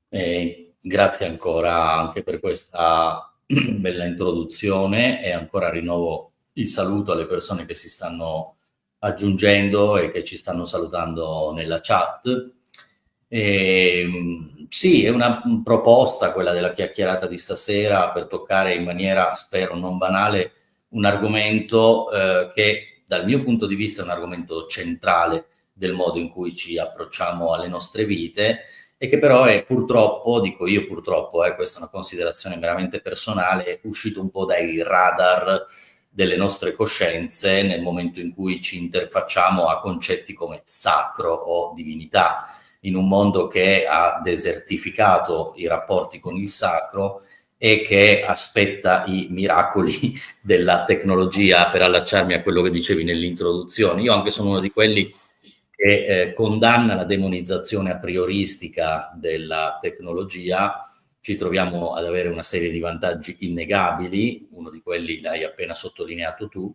Grazie ancora anche per questa bella introduzione e ancora rinnovo il saluto alle persone che si stanno aggiungendo e che ci stanno salutando nella chat. Sì, è una proposta quella della chiacchierata di stasera per toccare in maniera, spero, non banale un argomento che dal mio punto di vista è un argomento centrale del modo in cui ci approcciamo alle nostre vite e che però è purtroppo, dico io purtroppo, questa è una considerazione veramente personale, è uscito un po' dai radar delle nostre coscienze nel momento in cui ci interfacciamo a concetti come sacro o divinità, in un mondo che ha desertificato i rapporti con il sacro e che aspetta i miracoli della tecnologia, per allacciarmi a quello che dicevi nell'introduzione. Io anche sono uno di quelli che condanna la demonizzazione a prioristica della tecnologia. Ci troviamo ad avere una serie di vantaggi innegabili, uno di quelli l'hai appena sottolineato tu.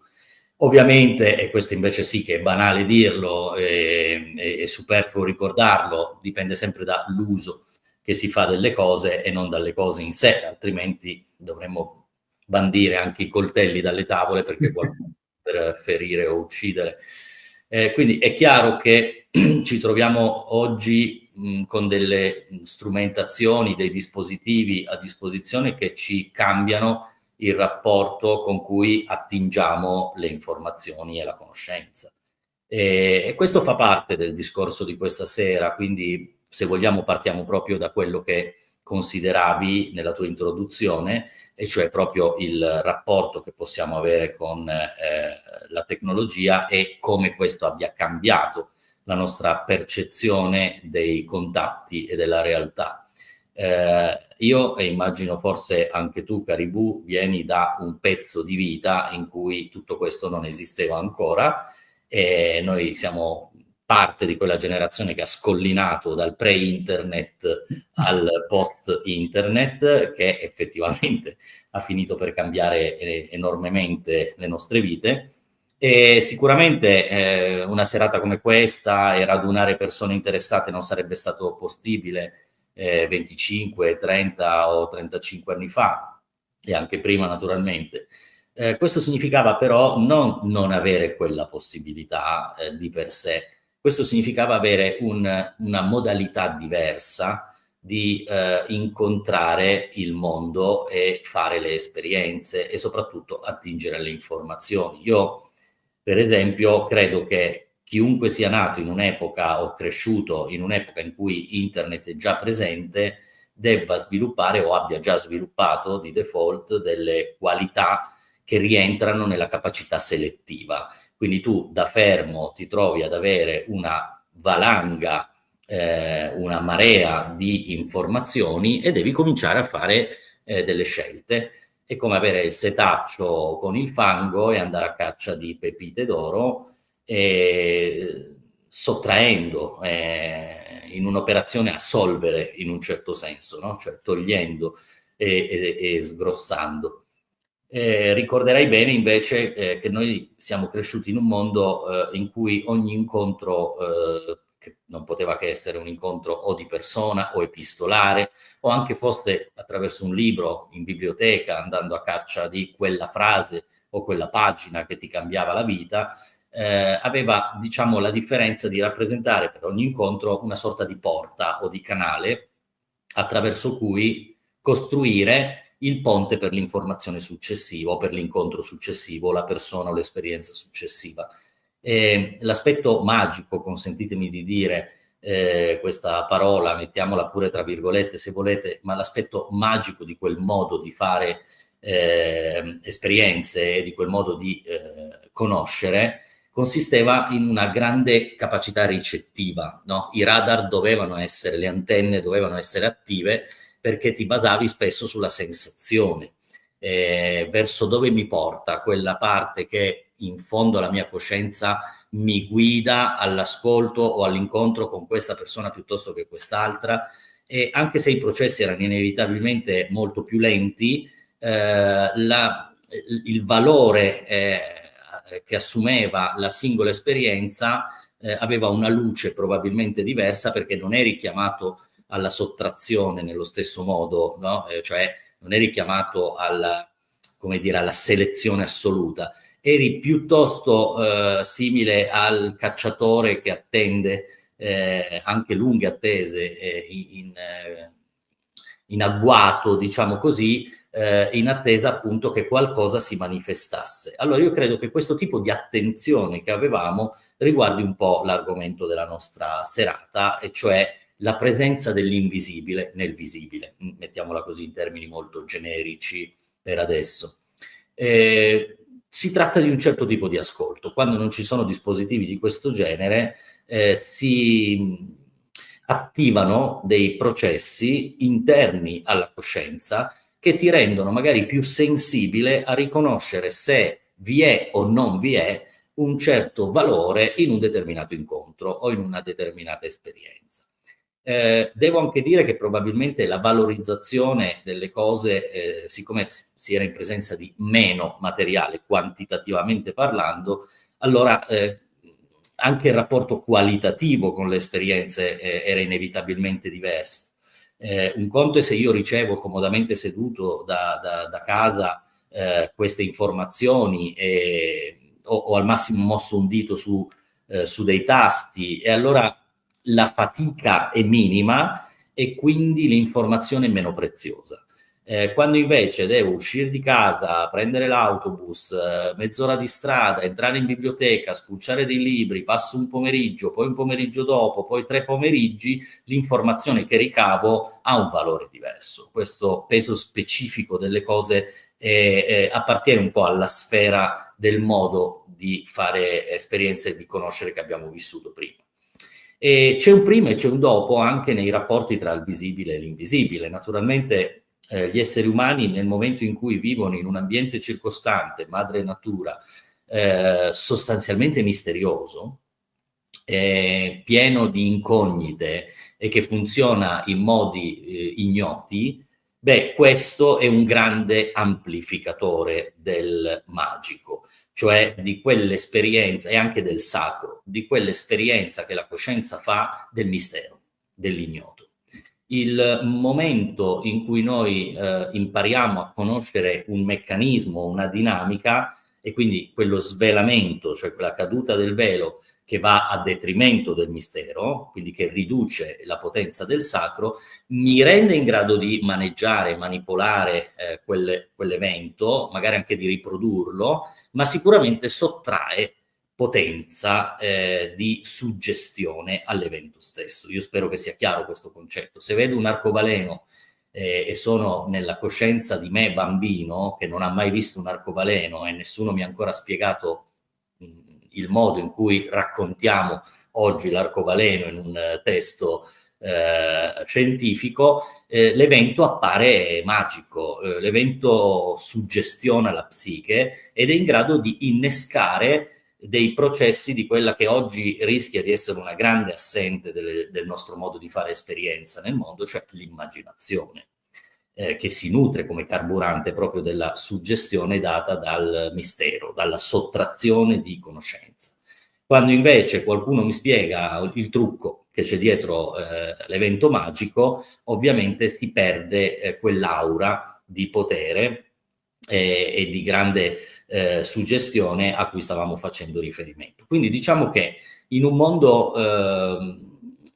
Ovviamente, e questo invece sì che è banale dirlo, è superfluo ricordarlo, dipende sempre dall'uso che si fa delle cose e non dalle cose in sé, altrimenti dovremmo bandire anche i coltelli dalle tavole perché qualcuno per ferire o uccidere. Quindi è chiaro che ci troviamo oggi con delle strumentazioni, dei dispositivi a disposizione che ci cambiano il rapporto con cui attingiamo le informazioni e la conoscenza. E questo fa parte del discorso di questa sera, quindi se vogliamo partiamo proprio da quello che consideravi nella tua introduzione, e cioè proprio il rapporto che possiamo avere con la tecnologia e come questo abbia cambiato la nostra percezione dei contatti e della realtà. Io, e immagino forse anche tu, Caribù, vieni da un pezzo di vita in cui tutto questo non esisteva ancora, e noi siamo parte di quella generazione che ha scollinato dal pre-internet al post-internet, che effettivamente ha finito per cambiare enormemente le nostre vite. E sicuramente una serata come questa e radunare persone interessate non sarebbe stato possibile 25, 30 o 35 anni fa, e anche prima naturalmente. Questo significava però non avere quella possibilità di per sé, questo significava avere una modalità diversa di incontrare il mondo e fare le esperienze e soprattutto attingere alle informazioni. Io, per esempio, credo che chiunque sia nato in un'epoca o cresciuto in un'epoca in cui internet è già presente, debba sviluppare o abbia già sviluppato di default delle qualità che rientrano nella capacità selettiva. Quindi tu da fermo ti trovi ad avere una valanga, una marea di informazioni e devi cominciare a fare delle scelte. È come avere il setaccio con il fango e andare a caccia di pepite d'oro, sottraendo in un'operazione a solvere in un certo senso, no? Cioè togliendo e sgrossando. Ricorderai bene invece che noi siamo cresciuti in un mondo in cui ogni incontro, che non poteva che essere un incontro o di persona o epistolare, o anche fosse attraverso un libro in biblioteca, andando a caccia di quella frase o quella pagina che ti cambiava la vita, aveva, diciamo, la differenza di rappresentare per ogni incontro una sorta di porta o di canale attraverso cui costruire il ponte per l'informazione successiva o per l'incontro successivo, la persona o l'esperienza successiva. L'aspetto magico, consentitemi di dire questa parola, mettiamola pure tra virgolette se volete, ma l'aspetto magico di quel modo di fare esperienze e di quel modo di conoscere consisteva in una grande capacità ricettiva, no? I radar dovevano essere, le antenne dovevano essere attive perché ti basavi spesso sulla sensazione, verso dove mi porta quella parte che in fondo alla mia coscienza mi guida all'ascolto o all'incontro con questa persona piuttosto che quest'altra, e anche se i processi erano inevitabilmente molto più lenti, il valore che assumeva la singola esperienza aveva una luce probabilmente diversa perché non eri chiamato alla sottrazione nello stesso modo, no? Cioè non eri chiamato come dire, alla selezione assoluta, eri piuttosto simile al cacciatore che attende anche lunghe attese in agguato, diciamo così, in attesa appunto che qualcosa si manifestasse. Allora io credo che questo tipo di attenzione che avevamo riguardi un po' l'argomento della nostra serata, e cioè la presenza dell'invisibile nel visibile, mettiamola così in termini molto generici per adesso. Si tratta di un certo tipo di ascolto. Quando non ci sono dispositivi di questo genere, si attivano dei processi interni alla coscienza che ti rendono magari più sensibile a riconoscere se vi è o non vi è un certo valore in un determinato incontro o in una determinata esperienza. Devo anche dire che probabilmente la valorizzazione delle cose, siccome si era in presenza di meno materiale quantitativamente parlando, allora anche il rapporto qualitativo con le esperienze era inevitabilmente diverso. Un conto è se io ricevo comodamente seduto da casa queste informazioni o al massimo mosso un dito su dei tasti, e allora la fatica è minima e quindi l'informazione è meno preziosa. Quando invece devo uscire di casa, prendere l'autobus, mezz'ora di strada, entrare in biblioteca, spulciare dei libri, passo un pomeriggio, poi un pomeriggio dopo, poi 3 pomeriggi, l'informazione che ricavo ha un valore diverso. Questo peso specifico delle cose appartiene un po' alla sfera del modo di fare esperienze e di conoscere che abbiamo vissuto prima. E c'è un prima e c'è un dopo anche nei rapporti tra il visibile e l'invisibile. Naturalmente gli esseri umani, nel momento in cui vivono in un ambiente circostante, madre natura, sostanzialmente misterioso, pieno di incognite e che funziona in modi ignoti, beh, questo è un grande amplificatore del magico, cioè di quell'esperienza e anche del sacro, di quell'esperienza che la coscienza fa del mistero, dell'ignoto. Il momento in cui noi impariamo a conoscere un meccanismo, una dinamica, e quindi quello svelamento, cioè quella caduta del velo che va a detrimento del mistero, quindi che riduce la potenza del sacro, mi rende in grado di maneggiare, manipolare quell'evento, magari anche di riprodurlo, ma sicuramente sottrae potenza di suggestione all'evento stesso. Io spero che sia chiaro questo concetto. Se vedo un arcobaleno e sono nella coscienza di me bambino, che non ha mai visto un arcobaleno e nessuno mi ha ancora spiegato il modo in cui raccontiamo oggi l'arcobaleno in un testo scientifico, l'evento appare magico, l'evento suggestiona la psiche ed è in grado di innescare dei processi di quella che oggi rischia di essere una grande assente del nostro modo di fare esperienza nel mondo, cioè l'immaginazione, che si nutre come carburante proprio della suggestione data dal mistero, dalla sottrazione di conoscenza. Quando invece qualcuno mi spiega il trucco che c'è dietro l'evento magico, ovviamente si perde quell'aura di potere e di grande suggestione a cui stavamo facendo riferimento. Quindi diciamo che in un mondo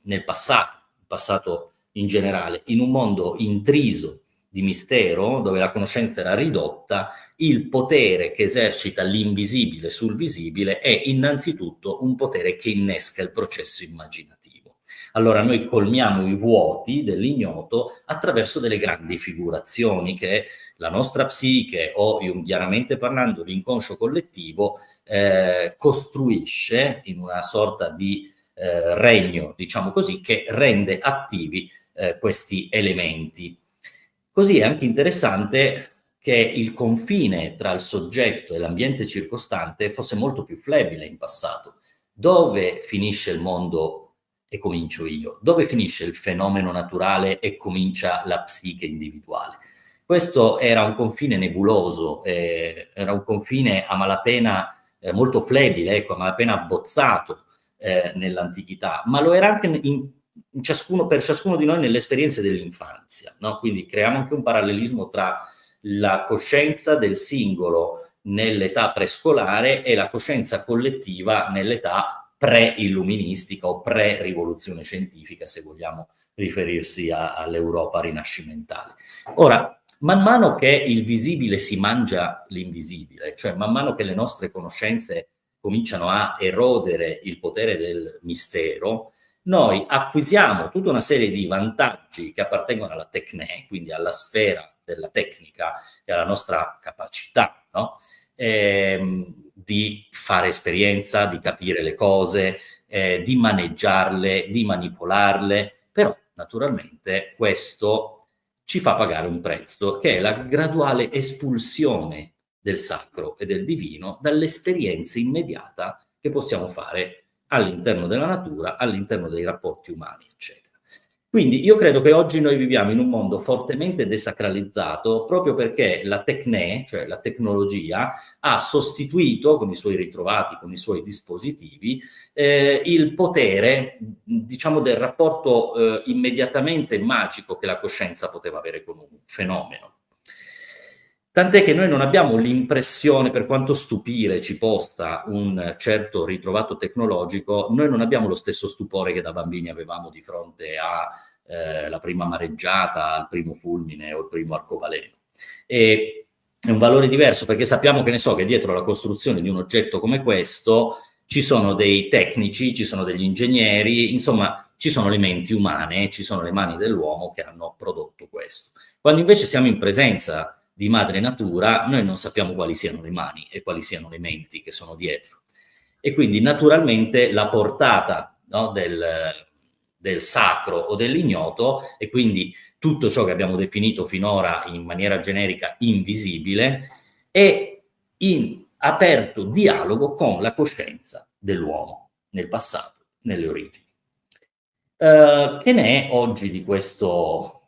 nel passato in generale, in un mondo intriso di mistero, dove la conoscenza era ridotta, il potere che esercita l'invisibile sul visibile è innanzitutto un potere che innesca il processo immaginativo. Allora noi colmiamo i vuoti dell'ignoto attraverso delle grandi figurazioni che la nostra psiche o, chiaramente parlando, l'inconscio collettivo costruisce in una sorta di regno, diciamo così, che rende attivi questi elementi. Così è anche interessante che il confine tra il soggetto e l'ambiente circostante fosse molto più flebile in passato. Dove finisce il mondo e comincio io? Dove finisce il fenomeno naturale e comincia la psiche individuale? Questo era un confine nebuloso, era un confine a malapena molto flebile, ecco, a malapena abbozzato nell'antichità, ma lo era anche per ciascuno di noi nelle esperienze dell'infanzia, no? Quindi creiamo anche un parallelismo tra la coscienza del singolo nell'età prescolare e la coscienza collettiva nell'età pre-illuministica o pre-rivoluzione scientifica, se vogliamo riferirsi all'Europa rinascimentale. Ora, man mano che il visibile si mangia l'invisibile, cioè man mano che le nostre conoscenze cominciano a erodere il potere del mistero, noi acquisiamo tutta una serie di vantaggi che appartengono alla tecne, quindi alla sfera della tecnica e alla nostra capacità, no? Di fare esperienza, di capire le cose, di maneggiarle, di manipolarle, però naturalmente questo ci fa pagare un prezzo, che è la graduale espulsione del sacro e del divino dall'esperienza immediata che possiamo fare all'interno della natura, all'interno dei rapporti umani, eccetera. Quindi io credo che oggi noi viviamo in un mondo fortemente desacralizzato proprio perché la tecne, cioè la tecnologia, ha sostituito con i suoi ritrovati, con i suoi dispositivi, il potere, diciamo, del rapporto immediatamente magico che la coscienza poteva avere con un fenomeno. Tant'è che noi non abbiamo l'impressione, per quanto stupire ci possa un certo ritrovato tecnologico, noi non abbiamo lo stesso stupore che da bambini avevamo di fronte alla prima mareggiata, al primo fulmine o al primo arcobaleno. E è un valore diverso perché sappiamo, che ne so, che dietro la costruzione di un oggetto come questo ci sono dei tecnici, ci sono degli ingegneri, insomma ci sono le menti umane, ci sono le mani dell'uomo che hanno prodotto questo. Quando invece siamo in presenza di madre natura, noi non sappiamo quali siano le mani e quali siano le menti che sono dietro. E quindi naturalmente la portata, no, del sacro o dell'ignoto, e quindi tutto ciò che abbiamo definito finora in maniera generica invisibile, è in aperto dialogo con la coscienza dell'uomo nel passato, nelle origini. Che ne è oggi di questo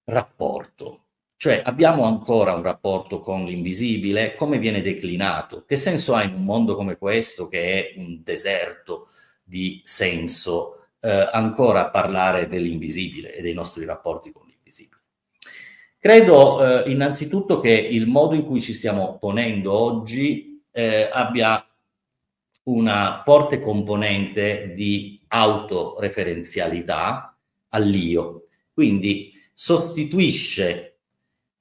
rapporto? Cioè, abbiamo ancora un rapporto con l'invisibile? Come viene declinato? Che senso ha in un mondo come questo, che è un deserto di senso, ancora parlare dell'invisibile e dei nostri rapporti con l'invisibile? Credo innanzitutto che il modo in cui ci stiamo ponendo oggi abbia una forte componente di autoreferenzialità all'io, quindi sostituisce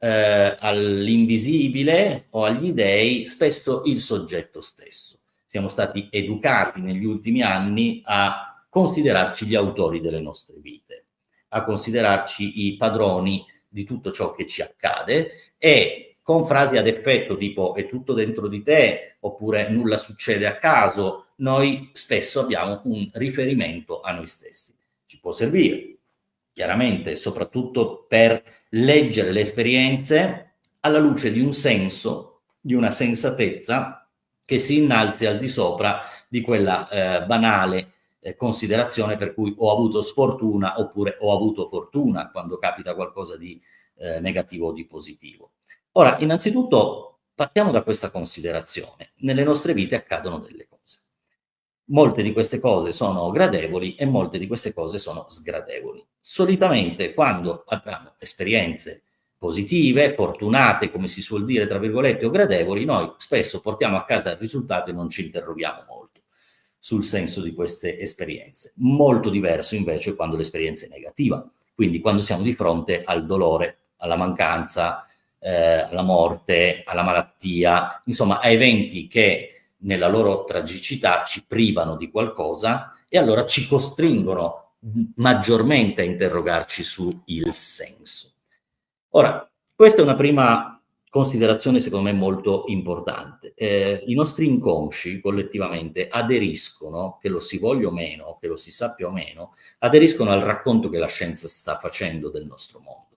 all'invisibile o agli dei spesso il soggetto stesso. Siamo stati educati negli ultimi anni a considerarci gli autori delle nostre vite, a considerarci i padroni di tutto ciò che ci accade, e con frasi ad effetto tipo "è tutto dentro di te" oppure "nulla succede a caso", noi spesso abbiamo un riferimento a noi stessi. Ci può servire, chiaramente, soprattutto per leggere le esperienze alla luce di un senso, di una sensatezza che si innalzi al di sopra di quella banale considerazione per cui ho avuto sfortuna oppure ho avuto fortuna quando capita qualcosa di negativo o di positivo. Ora, innanzitutto partiamo da questa considerazione. Nelle nostre vite accadono delle cose. Molte di queste cose sono gradevoli e molte di queste cose sono sgradevoli. Solitamente quando abbiamo esperienze positive, fortunate, come si suol dire, tra virgolette, o gradevoli, noi spesso portiamo a casa il risultato e non ci interroghiamo molto sul senso di queste esperienze. Molto diverso invece quando l'esperienza è negativa, quindi quando siamo di fronte al dolore, alla mancanza, alla morte, alla malattia, insomma a eventi che nella loro tragicità ci privano di qualcosa e allora ci costringono maggiormente a interrogarci sul senso. Ora, questa è una prima considerazione secondo me molto importante. I nostri inconsci collettivamente aderiscono, che lo si voglia o meno, che lo si sappia o meno, aderiscono al racconto che la scienza sta facendo del nostro mondo.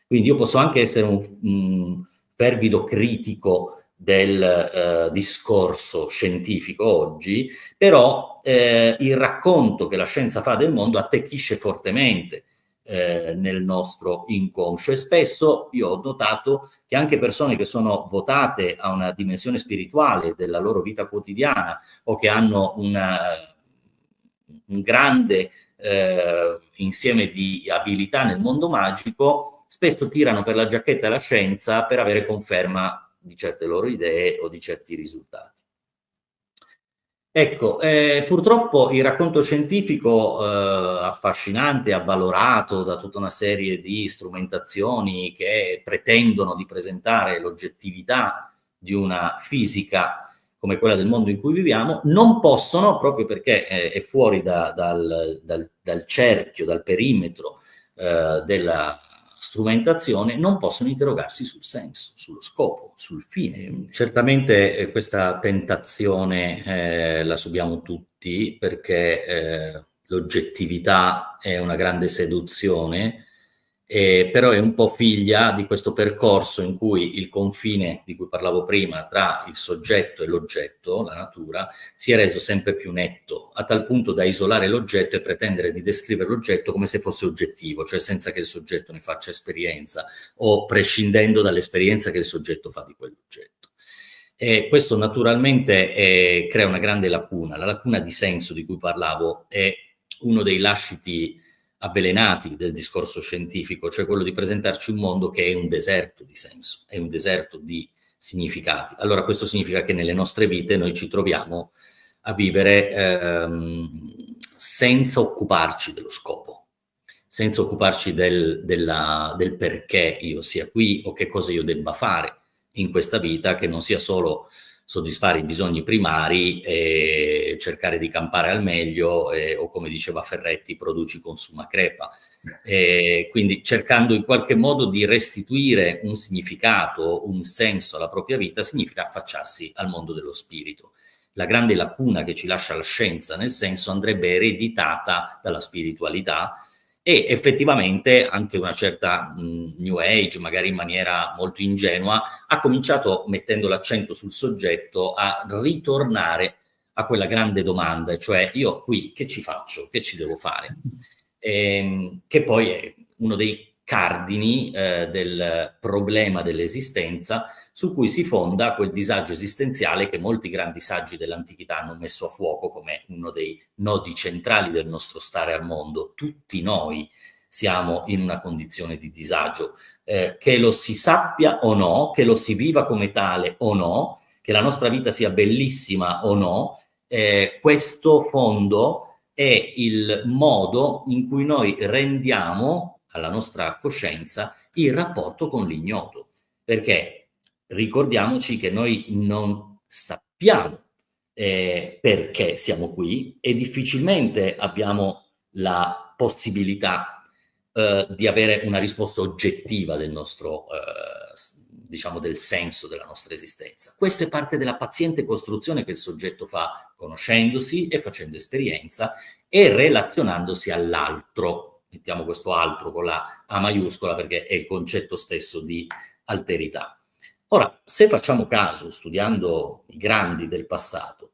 Quindi io posso anche essere un fervido critico del discorso scientifico oggi, però il racconto che la scienza fa del mondo attecchisce fortemente nel nostro inconscio, e spesso io ho notato che anche persone che sono votate a una dimensione spirituale della loro vita quotidiana o che hanno un grande insieme di abilità nel mondo magico, spesso tirano per la giacchetta la scienza per avere conferma di certe loro idee o di certi risultati. Ecco, purtroppo il racconto scientifico, affascinante, avvalorato da tutta una serie di strumentazioni che pretendono di presentare l'oggettività di una fisica come quella del mondo in cui viviamo, non possono, proprio perché è fuori dal cerchio, dal perimetro della strumentazione, non possono interrogarsi sul senso, sullo scopo, sul fine. Certamente questa tentazione la subiamo tutti, perché l'oggettività è una grande seduzione, però è un po' figlia di questo percorso in cui il confine di cui parlavo prima tra il soggetto e l'oggetto, la natura, si è reso sempre più netto, a tal punto da isolare l'oggetto e pretendere di descrivere l'oggetto come se fosse oggettivo, cioè senza che il soggetto ne faccia esperienza o prescindendo dall'esperienza che il soggetto fa di quell'oggetto. E questo naturalmente crea una grande lacuna. La lacuna di senso di cui parlavo è uno dei lasciti avvelenati del discorso scientifico, cioè quello di presentarci un mondo che è un deserto di senso, è un deserto di significati. Allora questo significa che nelle nostre vite noi ci troviamo a vivere senza occuparci dello scopo, senza occuparci del perché io sia qui o che cosa io debba fare in questa vita, che non sia solo soddisfare i bisogni primari e cercare di campare al meglio o, come diceva Ferretti, produci, consuma, crepa. Quindi cercando in qualche modo di restituire un significato, un senso alla propria vita, significa affacciarsi al mondo dello spirito. La grande lacuna che ci lascia la scienza nel senso andrebbe ereditata dalla spiritualità, e effettivamente anche una certa New Age, magari in maniera molto ingenua, ha cominciato, mettendo l'accento sul soggetto, a ritornare a quella grande domanda, cioè io qui che ci faccio, che ci devo fare? Che poi è uno dei cardini del problema dell'esistenza, su cui si fonda quel disagio esistenziale che molti grandi saggi dell'antichità hanno messo a fuoco come uno dei nodi centrali del nostro stare al mondo. Tutti noi siamo in una condizione di disagio, che lo si sappia o no, che lo si viva come tale o no, che la nostra vita sia bellissima o no, questo fondo è il modo in cui noi rendiamo alla nostra coscienza il rapporto con l'ignoto, perché ricordiamoci che noi non sappiamo perché siamo qui e difficilmente abbiamo la possibilità di avere una risposta oggettiva del nostro, diciamo, del senso della nostra esistenza. Questo è parte della paziente costruzione che il soggetto fa, conoscendosi e facendo esperienza e relazionandosi all'altro. Mettiamo questo altro con la A maiuscola perché è il concetto stesso di alterità. Ora, se facciamo caso, studiando i grandi del passato,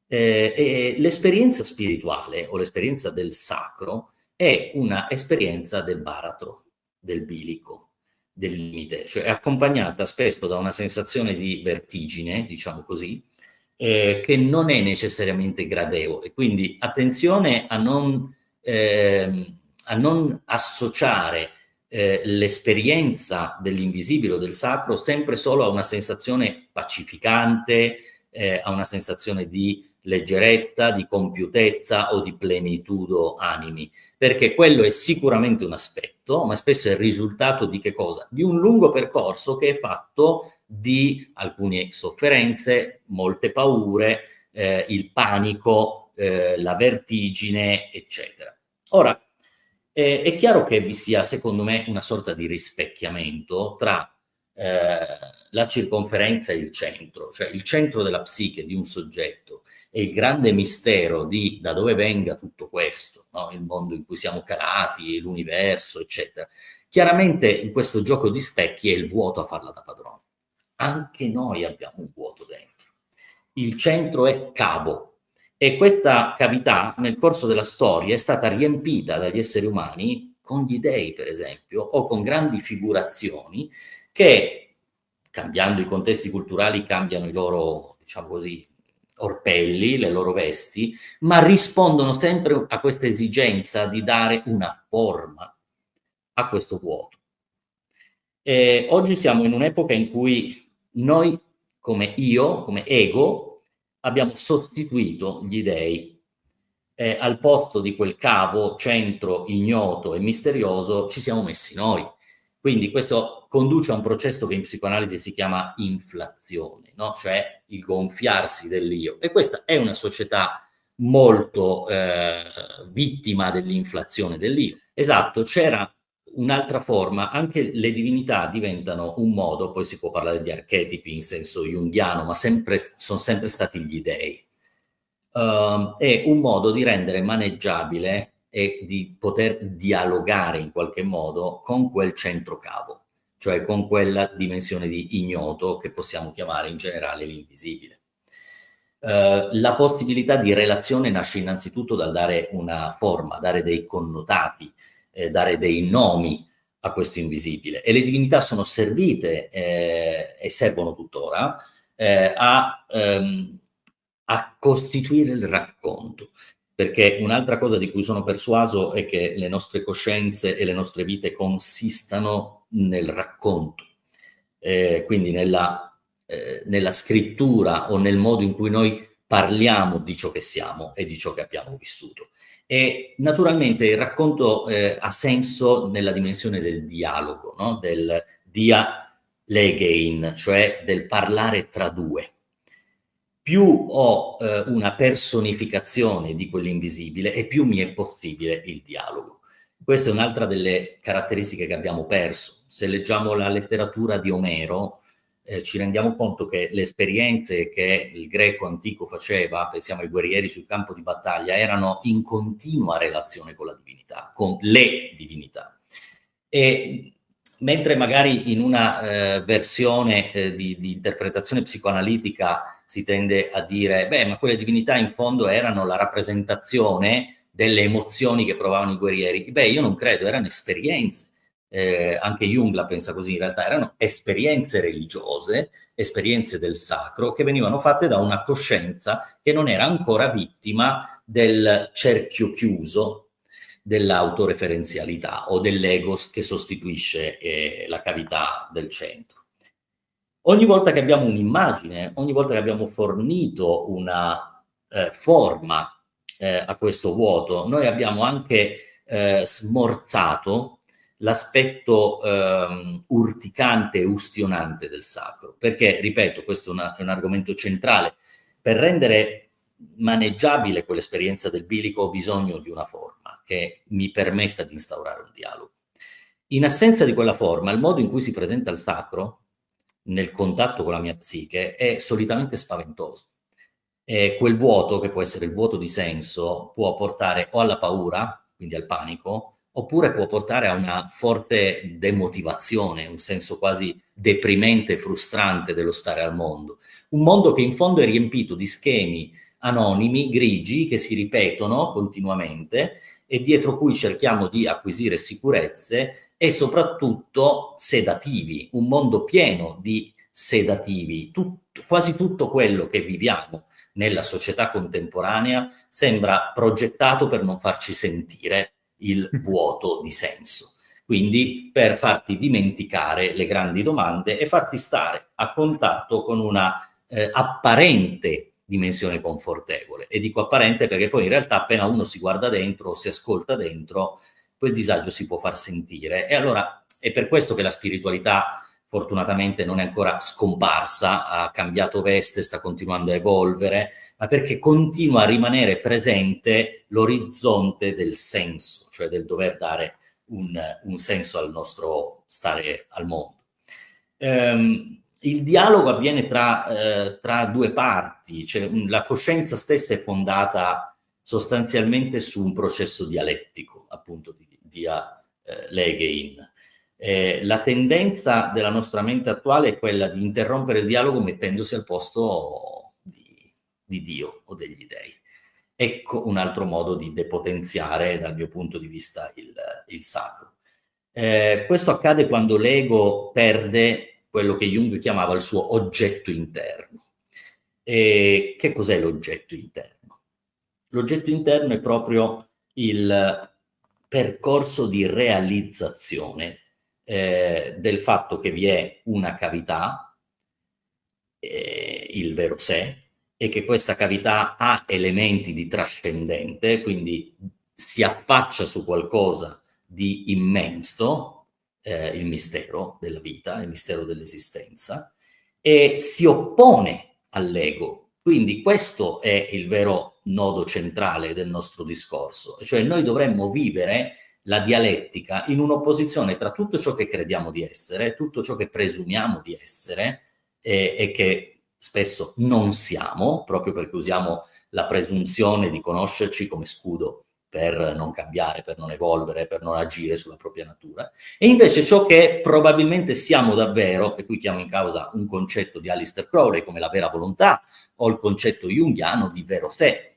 l'esperienza spirituale o l'esperienza del sacro è una esperienza del baratro, del bilico, del limite, cioè è accompagnata spesso da una sensazione di vertigine, diciamo così, che non è necessariamente gradevole. Quindi attenzione a non associare l'esperienza dell'invisibile o del sacro sempre solo a una sensazione pacificante, a una sensazione di leggerezza, di compiutezza o di plenitudo animi, perché quello è sicuramente un aspetto, ma spesso è il risultato di che cosa? Di un lungo percorso che è fatto di alcune sofferenze, molte paure, il panico, la vertigine, eccetera. Ora, è chiaro che vi sia, secondo me, una sorta di rispecchiamento tra la circonferenza e il centro, cioè il centro della psiche di un soggetto e il grande mistero di da dove venga tutto questo, no? Il mondo in cui siamo calati, l'universo, eccetera. Chiaramente in questo gioco di specchi è il vuoto a farla da padrone. Anche noi abbiamo un vuoto dentro. Il centro è cavo, e questa cavità nel corso della storia è stata riempita dagli esseri umani con gli dei, per esempio, o con grandi figurazioni che, cambiando i contesti culturali, cambiano i loro, diciamo così, orpelli, le loro vesti, ma rispondono sempre a questa esigenza di dare una forma a questo vuoto. Oggi siamo in un'epoca in cui noi, come io, come ego, abbiamo sostituito gli dei. Al posto di quel cavo, centro, ignoto e misterioso, ci siamo messi noi. Quindi questo conduce a un processo che in psicoanalisi si chiama inflazione, no? Cioè il gonfiarsi dell'io. E questa è una società molto vittima dell'inflazione dell'io. Esatto, c'era un'altra forma, anche le divinità diventano un modo, poi si può parlare di archetipi in senso junghiano, ma sono sempre stati gli dei. È un modo di rendere maneggiabile e di poter dialogare in qualche modo con quel centrocavo, cioè con quella dimensione di ignoto che possiamo chiamare in generale l'invisibile. La possibilità di relazione nasce innanzitutto dal dare una forma, dare dei connotati, dare dei nomi a questo invisibile, e le divinità sono servite e servono tuttora a costituire il racconto, perché un'altra cosa di cui sono persuaso è che le nostre coscienze e le nostre vite consistano nel racconto, quindi nella scrittura o nel modo in cui noi parliamo di ciò che siamo e di ciò che abbiamo vissuto. E naturalmente il racconto ha senso nella dimensione del dialogo, no? Del dialegein, cioè del parlare tra due. Più ho una personificazione di quell'invisibile e più mi è possibile il dialogo. Questa è un'altra delle caratteristiche che abbiamo perso. Se leggiamo la letteratura di Omero, ci rendiamo conto che le esperienze che il greco antico faceva, pensiamo ai guerrieri sul campo di battaglia, erano in continua relazione con la divinità, con le divinità. E mentre magari in una versione di interpretazione psicoanalitica si tende a dire, beh, ma quelle divinità in fondo erano la rappresentazione delle emozioni che provavano i guerrieri. Beh, io non credo, erano esperienze. Anche Jung la pensa così, in realtà erano esperienze religiose, esperienze del sacro, che venivano fatte da una coscienza che non era ancora vittima del cerchio chiuso dell'autoreferenzialità o dell'ego che sostituisce la cavità del centro. Ogni volta che abbiamo un'immagine, ogni volta che abbiamo fornito una forma a questo vuoto, noi abbiamo anche smorzato l'aspetto urticante e ustionante del sacro, perché, ripeto, questo è un argomento centrale. Per rendere maneggiabile quell'esperienza del bilico ho bisogno di una forma che mi permetta di instaurare un dialogo. In assenza di quella forma, il modo in cui si presenta il sacro nel contatto con la mia psiche è solitamente spaventoso. E quel vuoto, che può essere il vuoto di senso, può portare o alla paura, quindi al panico, oppure può portare a una forte demotivazione, un senso quasi deprimente e frustrante dello stare al mondo. Un mondo che in fondo è riempito di schemi anonimi, grigi, che si ripetono continuamente e dietro cui cerchiamo di acquisire sicurezze e soprattutto sedativi, un mondo pieno di sedativi. Quasi tutto quello che viviamo nella società contemporanea sembra progettato per non farci sentire il vuoto di senso. Quindi per farti dimenticare le grandi domande e farti stare a contatto con una apparente dimensione confortevole. E dico apparente perché poi in realtà appena uno si guarda dentro o si ascolta dentro, quel disagio si può far sentire. E allora è per questo che la spiritualità fortunatamente non è ancora scomparsa, ha cambiato veste, sta continuando a evolvere, ma perché continua a rimanere presente l'orizzonte del senso, cioè del dover dare un senso al nostro stare al mondo. Il dialogo avviene tra due parti, cioè la coscienza stessa è fondata sostanzialmente su un processo dialettico, appunto di Legein. La tendenza della nostra mente attuale è quella di interrompere il dialogo mettendosi al posto di Dio o degli dei. Ecco un altro modo di depotenziare, dal mio punto di vista, il sacro. Questo accade quando l'ego perde quello che Jung chiamava il suo oggetto interno. E che cos'è l'oggetto interno? L'oggetto interno è proprio il percorso di realizzazione del fatto che vi è una cavità, il vero sé, e che questa cavità ha elementi di trascendente, quindi si affaccia su qualcosa di immenso, il mistero della vita, il mistero dell'esistenza, e si oppone all'ego. Quindi questo è il vero nodo centrale del nostro discorso, cioè noi dovremmo vivere la dialettica in un'opposizione tra tutto ciò che crediamo di essere, tutto ciò che presumiamo di essere e che spesso non siamo, proprio perché usiamo la presunzione di conoscerci come scudo per non cambiare, per non evolvere, per non agire sulla propria natura, e invece ciò che probabilmente siamo davvero, e qui chiamo in causa un concetto di Aleister Crowley come la vera volontà, o il concetto junghiano di vero sé.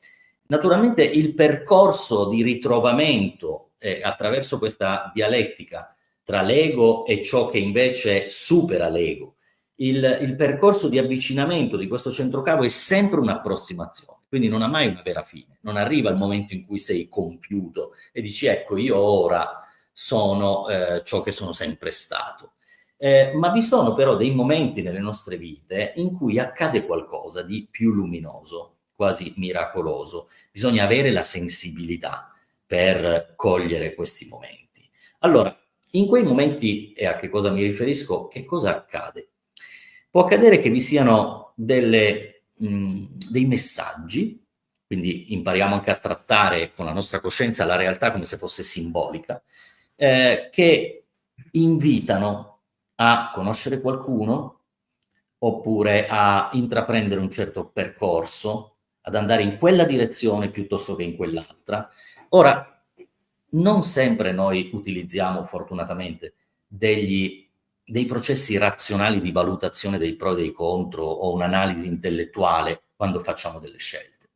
Naturalmente il percorso di ritrovamento attraverso questa dialettica tra l'ego e ciò che invece supera l'ego, il percorso di avvicinamento di questo centrocavo è sempre un'approssimazione, quindi non ha mai una vera fine, non arriva il momento in cui sei compiuto e dici ecco io ora sono ciò che sono sempre stato. Ma vi sono però dei momenti nelle nostre vite in cui accade qualcosa di più luminoso, quasi miracoloso. Bisogna avere la sensibilità per cogliere questi momenti. Allora, in quei momenti, e a che cosa mi riferisco, che cosa accade? Può accadere che vi siano dei messaggi, quindi impariamo anche a trattare con la nostra coscienza la realtà come se fosse simbolica, che invitano a conoscere qualcuno oppure a intraprendere un certo percorso, ad andare in quella direzione piuttosto che in quell'altra. Ora, non sempre noi utilizziamo fortunatamente dei processi razionali di valutazione dei pro e dei contro o un'analisi intellettuale quando facciamo delle scelte.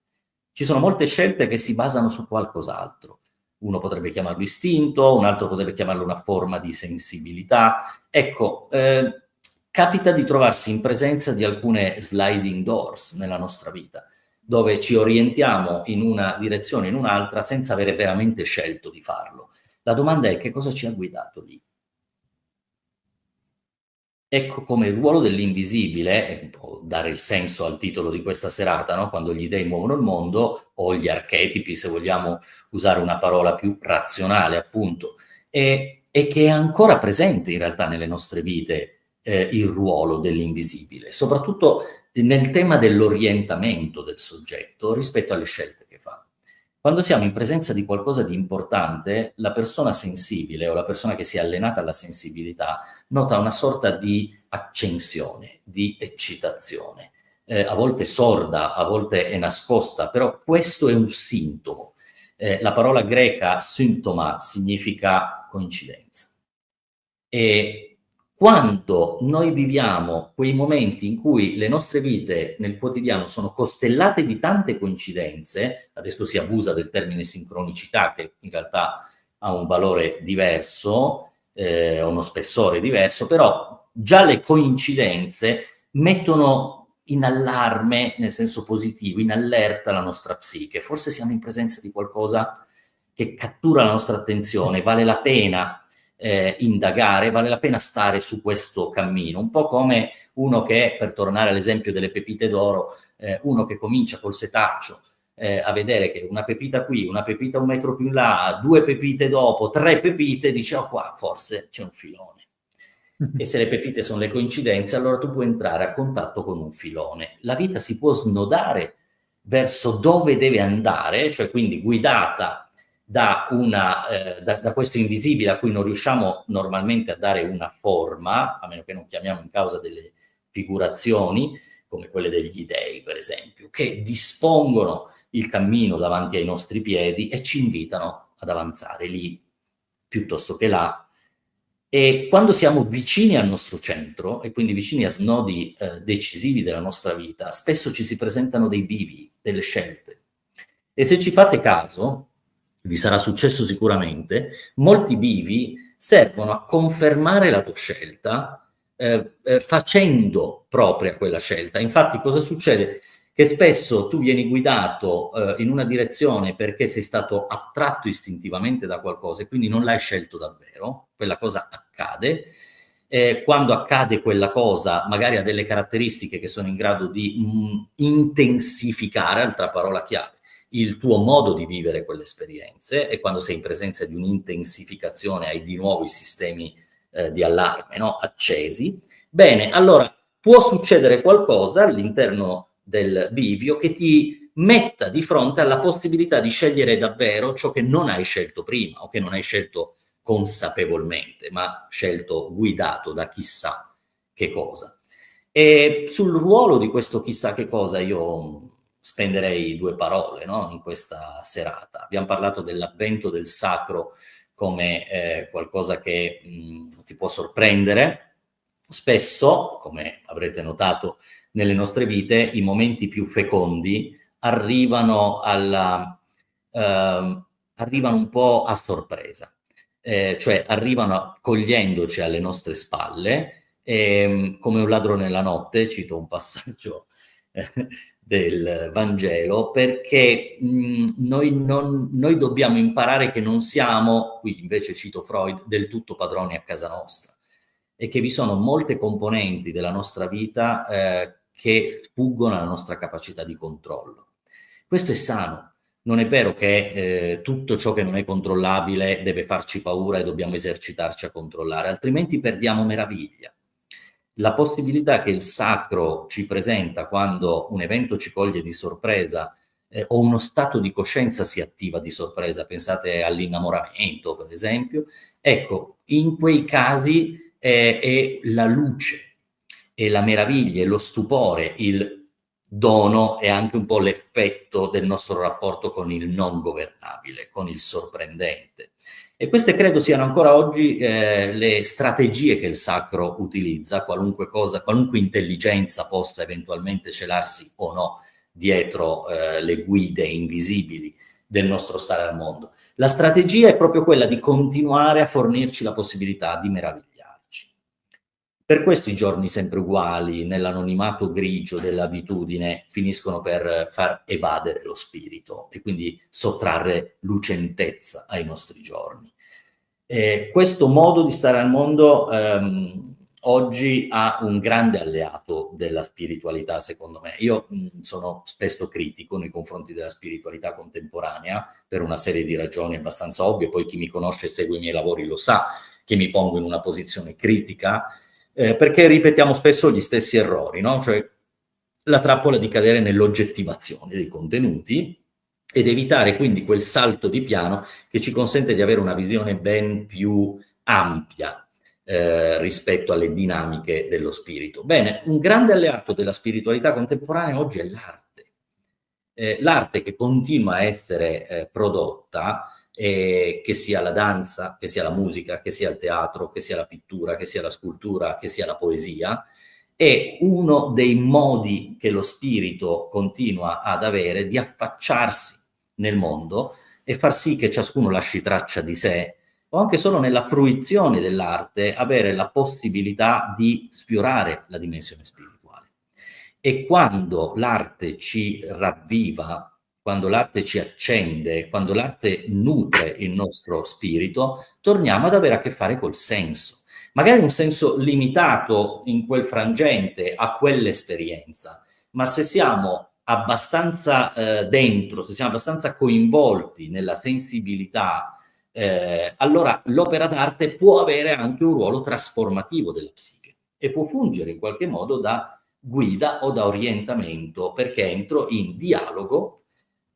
Ci sono molte scelte che si basano su qualcos'altro. Uno potrebbe chiamarlo istinto, un altro potrebbe chiamarlo una forma di sensibilità. Ecco, capita di trovarsi in presenza di alcune sliding doors nella nostra vita, dove ci orientiamo in una direzione o in un'altra senza avere veramente scelto di farlo. La domanda è: che cosa ci ha guidato lì? Ecco come il ruolo dell'invisibile, può dare il senso al titolo di questa serata, no? Quando gli dei muovono il mondo, o gli archetipi, se vogliamo usare una parola più razionale, appunto, e che è ancora presente in realtà nelle nostre vite il ruolo dell'invisibile, soprattutto nel tema dell'orientamento del soggetto rispetto alle scelte che fa. Quando siamo in presenza di qualcosa di importante, la persona sensibile o la persona che si è allenata alla sensibilità nota una sorta di accensione, di eccitazione, a volte sorda, a volte è nascosta, però questo è un sintomo. La parola greca symptoma significa coincidenza. E quando noi viviamo quei momenti in cui le nostre vite nel quotidiano sono costellate di tante coincidenze, adesso si abusa del termine sincronicità, che in realtà ha un valore diverso, uno spessore diverso, però già le coincidenze mettono in allarme, nel senso positivo, in allerta la nostra psiche. Forse siamo in presenza di qualcosa che cattura la nostra attenzione, vale la pena indagare, vale la pena stare su questo cammino, un po' come uno che, per tornare all'esempio delle pepite d'oro, uno che comincia col setaccio a vedere che una pepita qui, una pepita un metro più in là, 2 pepite dopo, 3 pepite, dice oh qua forse c'è un filone. E se le pepite sono le coincidenze, allora tu puoi entrare a contatto con un filone. La vita si può snodare verso dove deve andare, cioè quindi guidata da questo invisibile a cui non riusciamo normalmente a dare una forma, a meno che non chiamiamo in causa delle figurazioni, come quelle degli dei, per esempio, che dispongono il cammino davanti ai nostri piedi e ci invitano ad avanzare lì piuttosto che là. E quando siamo vicini al nostro centro, e quindi vicini a snodi decisivi della nostra vita, spesso ci si presentano dei bivi, delle scelte. E se ci fate caso, vi sarà successo sicuramente, molti bivi servono a confermare la tua scelta facendo propria quella scelta. Infatti cosa succede? che spesso tu vieni guidato in una direzione perché sei stato attratto istintivamente da qualcosa e quindi non l'hai scelto davvero, quella cosa accade. Quando accade quella cosa, magari ha delle caratteristiche che sono in grado di intensificare, altra parola chiave, il tuo modo di vivere quelle esperienze, e quando sei in presenza di un'intensificazione hai di nuovo i sistemi di allarme, no? Accesi. Bene, allora può succedere qualcosa all'interno del bivio che ti metta di fronte alla possibilità di scegliere davvero ciò che non hai scelto prima o che non hai scelto consapevolmente, ma scelto guidato da chissà che cosa. E sul ruolo di questo chissà che cosa io spenderei due parole, no? In questa serata. Abbiamo parlato dell'avvento del sacro come qualcosa che ti può sorprendere. Spesso, come avrete notato nelle nostre vite, i momenti più fecondi arrivano arrivano un po' a sorpresa, cioè arrivano cogliendoci alle nostre spalle, come un ladro nella notte, cito un passaggio del Vangelo, perché noi dobbiamo imparare che non siamo, qui invece cito Freud, del tutto padroni a casa nostra, e che vi sono molte componenti della nostra vita che sfuggono alla nostra capacità di controllo. Questo è sano. Non è vero che tutto ciò che non è controllabile deve farci paura e dobbiamo esercitarci a controllare, altrimenti perdiamo meraviglia. La possibilità che il sacro ci presenta quando un evento ci coglie di sorpresa o uno stato di coscienza si attiva di sorpresa, pensate all'innamoramento per esempio, ecco, in quei casi è la luce, è la meraviglia, è lo stupore, il dono e anche un po' l'effetto del nostro rapporto con il non governabile, con il sorprendente. E queste credo siano ancora oggi le strategie che il sacro utilizza, qualunque cosa, qualunque intelligenza possa eventualmente celarsi o no dietro le guide invisibili del nostro stare al mondo. La strategia è proprio quella di continuare a fornirci la possibilità di meravigliarci. Per questo i giorni sempre uguali, nell'anonimato grigio dell'abitudine, finiscono per far evadere lo spirito e quindi sottrarre lucentezza ai nostri giorni. Questo modo di stare al mondo oggi ha un grande alleato della spiritualità, secondo me. Io sono spesso critico nei confronti della spiritualità contemporanea per una serie di ragioni abbastanza ovvie, poi chi mi conosce e segue i miei lavori lo sa che mi pongo in una posizione critica, perché ripetiamo spesso gli stessi errori, no? Cioè la trappola di cadere nell'oggettivazione dei contenuti ed evitare quindi quel salto di piano che ci consente di avere una visione ben più ampia rispetto alle dinamiche dello spirito. Bene, un grande alleato della spiritualità contemporanea oggi è l'arte. L'arte che continua a essere prodotta, che sia la danza, che sia la musica, che sia il teatro, che sia la pittura, che sia la scultura, che sia la poesia, è uno dei modi che lo spirito continua ad avere di affacciarsi nel mondo e far sì che ciascuno lasci traccia di sé, o anche solo nella fruizione dell'arte avere la possibilità di sfiorare la dimensione spirituale. E quando l'arte ci ravviva, quando l'arte ci accende, quando l'arte nutre il nostro spirito, torniamo ad avere a che fare col senso. Magari un senso limitato in quel frangente a quell'esperienza, ma se siamo abbastanza dentro, se siamo abbastanza coinvolti nella sensibilità, allora l'opera d'arte può avere anche un ruolo trasformativo della psiche e può fungere in qualche modo da guida o da orientamento, perché entro in dialogo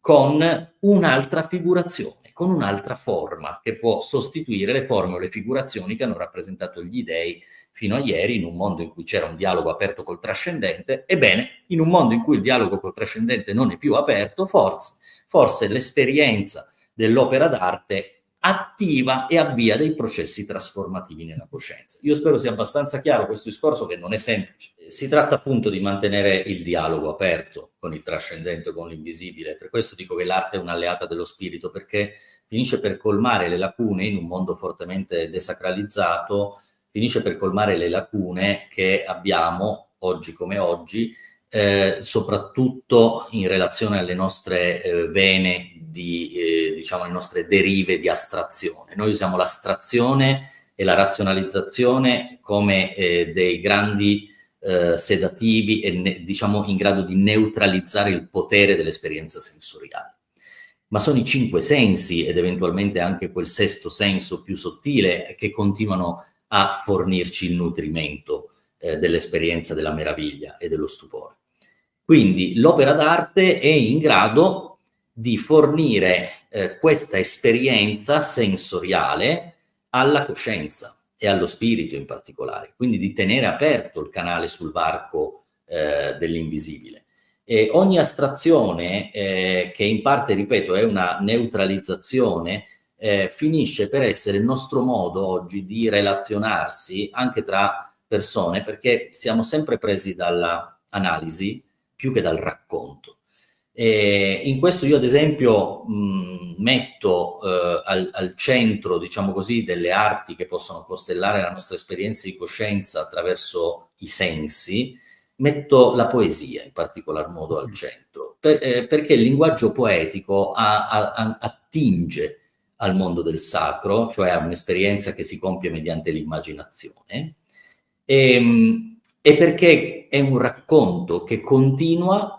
con un'altra figurazione, con un'altra forma che può sostituire le forme o le figurazioni che hanno rappresentato gli dei fino a ieri, in un mondo in cui c'era un dialogo aperto col trascendente. Ebbene, in un mondo in cui il dialogo col trascendente non è più aperto, forse l'esperienza dell'opera d'arte attiva e avvia dei processi trasformativi nella coscienza. Io spero sia abbastanza chiaro questo discorso, che non è semplice. Si tratta appunto di mantenere il dialogo aperto con il trascendente, con l'invisibile. Per questo dico che l'arte è un'alleata dello spirito, perché finisce per colmare le lacune in un mondo fortemente desacralizzato, finisce per colmare le lacune che abbiamo oggi come oggi soprattutto in relazione alle nostre vene diciamo le nostre derive di astrazione. Noi usiamo l'astrazione e la razionalizzazione come dei grandi sedativi e diciamo in grado di neutralizzare il potere dell'esperienza sensoriale. Ma sono i 5 sensi ed eventualmente anche quel sesto senso più sottile che continuano a fornirci il nutrimento dell'esperienza della meraviglia e dello stupore. Quindi l'opera d'arte è in grado di fornire questa esperienza sensoriale alla coscienza e allo spirito in particolare, quindi di tenere aperto il canale sul varco dell'invisibile. E ogni astrazione, che in parte, ripeto, è una neutralizzazione, finisce per essere il nostro modo oggi di relazionarsi anche tra persone, perché siamo sempre presi dalla analisi più che dal racconto. In questo io ad esempio metto al centro, diciamo così, delle arti che possono costellare la nostra esperienza di coscienza attraverso i sensi, metto la poesia in particolar modo al centro, perché il linguaggio poetico attinge al mondo del sacro, cioè a un'esperienza che si compie mediante l'immaginazione, e perché è un racconto che continua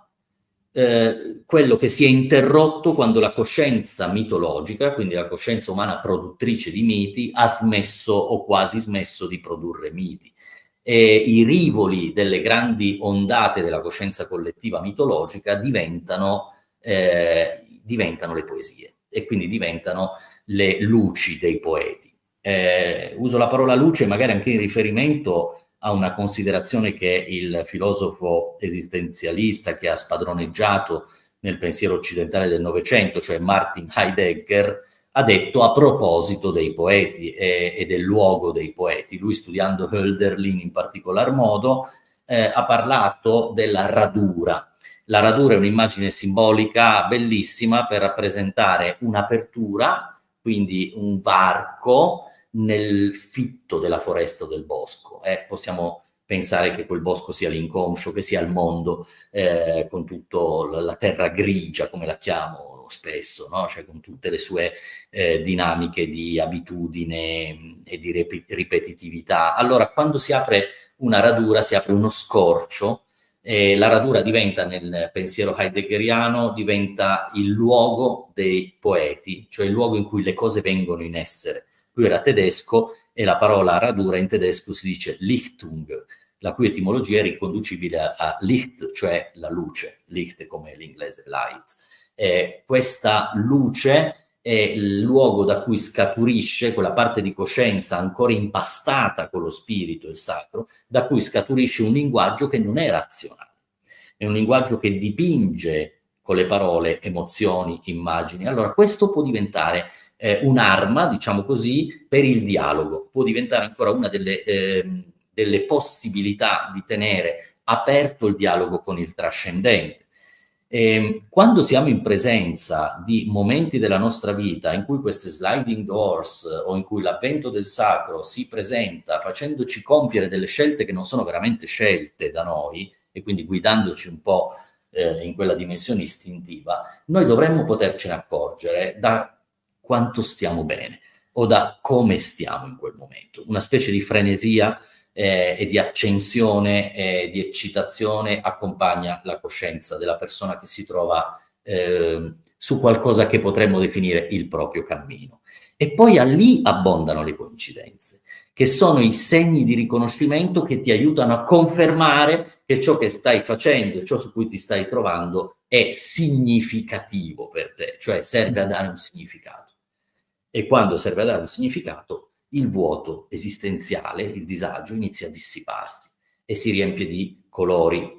quello che si è interrotto quando la coscienza mitologica, quindi la coscienza umana produttrice di miti, ha smesso o quasi smesso di produrre miti. E i rivoli delle grandi ondate della coscienza collettiva mitologica diventano le poesie e quindi diventano le luci dei poeti. Uso la parola luce magari anche in riferimento a una considerazione che il filosofo esistenzialista che ha spadroneggiato nel pensiero occidentale del Novecento, cioè Martin Heidegger, ha detto a proposito dei poeti e del luogo dei poeti. Lui, studiando Hölderlin in particolar modo, ha parlato della radura. La radura è un'immagine simbolica bellissima per rappresentare un'apertura, quindi un varco nel fitto della foresta o del bosco. Possiamo pensare che quel bosco sia l'inconscio, che sia il mondo, con tutta la terra grigia, come la chiamo spesso, no? Cioè con tutte le sue dinamiche di abitudine e di ripetitività. Allora, quando si apre una radura, si apre uno scorcio, e la radura diventa, nel pensiero heideggeriano, diventa il luogo dei poeti, cioè il luogo in cui le cose vengono in essere. Lui era tedesco e la parola radura in tedesco si dice Lichtung, la cui etimologia è riconducibile a Licht, cioè la luce. Licht è come l'inglese light. Questa luce è il luogo da cui scaturisce quella parte di coscienza ancora impastata con lo spirito, il sacro, da cui scaturisce un linguaggio che non è razionale. È un linguaggio che dipinge con le parole emozioni, immagini. Allora questo può diventare un'arma, diciamo così, per il dialogo. Può diventare ancora una delle possibilità di tenere aperto il dialogo con il trascendente. Quando siamo in presenza di momenti della nostra vita in cui queste sliding doors o in cui l'avvento del sacro si presenta facendoci compiere delle scelte che non sono veramente scelte da noi e quindi guidandoci un po' in quella dimensione istintiva, noi dovremmo potercene accorgere da quanto stiamo bene o da come stiamo in quel momento. Una specie di frenesia e di accensione e di eccitazione accompagna la coscienza della persona che si trova su qualcosa che potremmo definire il proprio cammino. E poi lì abbondano le coincidenze, che sono i segni di riconoscimento che ti aiutano a confermare che ciò che stai facendo, ciò su cui ti stai trovando, è significativo per te, cioè serve a dare un significato. E quando serve a dare un significato, il vuoto esistenziale, il disagio, inizia a dissiparsi e si riempie di colori,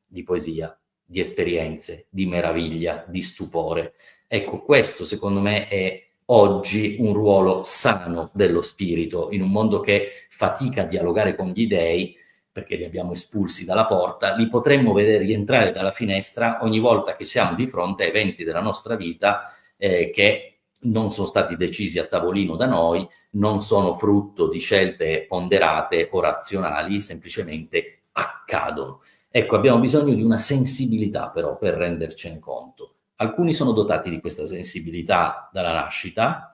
di poesia, di esperienze, di meraviglia, di stupore. Ecco, questo secondo me è oggi un ruolo sano dello spirito, in un mondo che fatica a dialogare con gli dei, perché li abbiamo espulsi dalla porta, li potremmo vedere rientrare dalla finestra ogni volta che siamo di fronte a eventi della nostra vita che non sono stati decisi a tavolino da noi, non sono frutto di scelte ponderate o razionali, semplicemente accadono. Ecco, abbiamo bisogno di una sensibilità però per rendercene conto. Alcuni sono dotati di questa sensibilità dalla nascita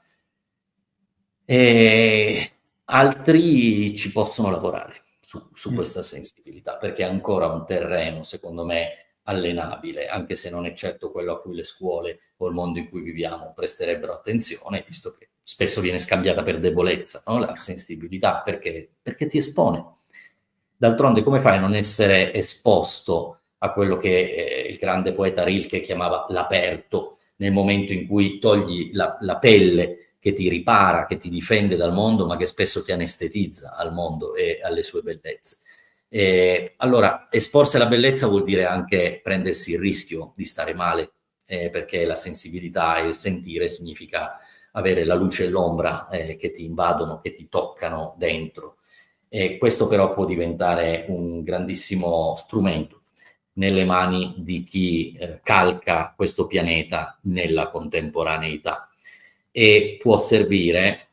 e altri ci possono lavorare su questa sensibilità, perché è ancora un terreno, secondo me, allenabile, anche se non è certo quello a cui le scuole o il mondo in cui viviamo presterebbero attenzione, visto che spesso viene scambiata per debolezza, no? La sensibilità, perché ti espone. D'altronde, come fai a non essere esposto a quello che il grande poeta Rilke chiamava l'aperto, nel momento in cui togli la pelle che ti ripara, che ti difende dal mondo, ma che spesso ti anestetizza al mondo e alle sue bellezze. Allora, esporsi alla bellezza vuol dire anche prendersi il rischio di stare male, perché la sensibilità e il sentire significa avere la luce e l'ombra che ti invadono, che ti toccano dentro. E questo però può diventare un grandissimo strumento nelle mani di chi calca questo pianeta nella contemporaneità e può servire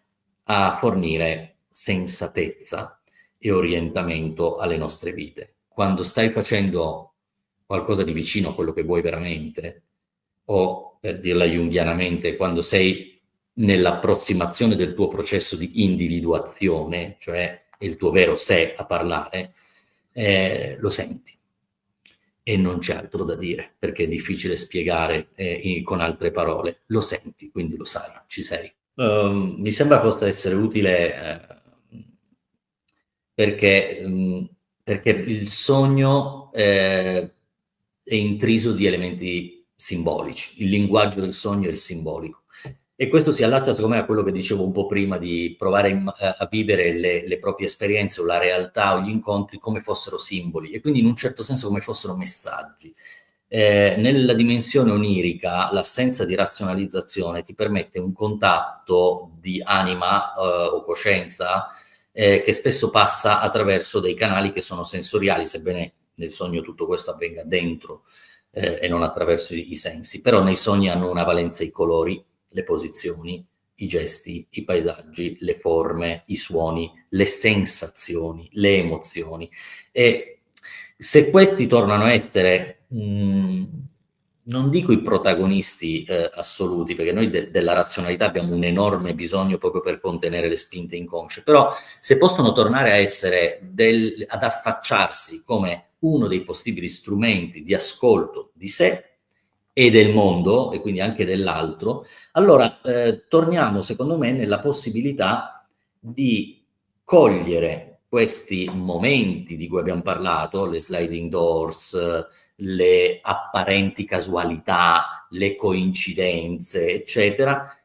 a fornire sensatezza e orientamento alle nostre vite. Quando stai facendo qualcosa di vicino a quello che vuoi veramente, o per dirla junghianamente, quando sei nell'approssimazione del tuo processo di individuazione, cioè il tuo vero sé a parlare, lo senti. E non c'è altro da dire, perché è difficile spiegare con altre parole. Lo senti, quindi lo sai, ci sei. Mi sembra possa essere utile perché il sogno è intriso di elementi simbolici. Il linguaggio del sogno è il simbolico. E questo si allaccia, secondo me, a quello che dicevo un po' prima, di provare a vivere le proprie esperienze o la realtà o gli incontri come fossero simboli e quindi in un certo senso come fossero messaggi. Nella dimensione onirica l'assenza di razionalizzazione ti permette un contatto di anima o coscienza che spesso passa attraverso dei canali che sono sensoriali, sebbene nel sogno tutto questo avvenga dentro e non attraverso i sensi, però nei sogni hanno una valenza i colori, le posizioni, i gesti, i paesaggi, le forme, i suoni, le sensazioni, le emozioni. E se questi tornano a essere, non dico i protagonisti assoluti, perché noi della razionalità abbiamo un enorme bisogno proprio per contenere le spinte inconsce, però se possono tornare a essere ad affacciarsi come uno dei possibili strumenti di ascolto di sé e del mondo, e quindi anche dell'altro, allora torniamo, secondo me, nella possibilità di cogliere questi momenti di cui abbiamo parlato, le sliding doors, le apparenti casualità, le coincidenze, eccetera,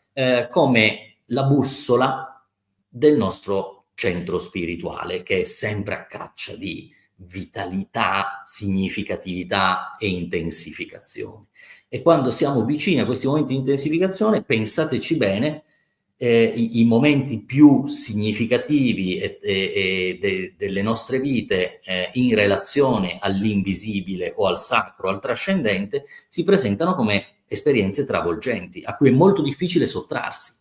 come la bussola del nostro centro spirituale, che è sempre a caccia di vitalità, significatività e intensificazione. E quando siamo vicini a questi momenti di intensificazione, pensateci bene, i momenti più significativi delle nostre vite in relazione all'invisibile o al sacro, al trascendente, si presentano come esperienze travolgenti, a cui è molto difficile sottrarsi.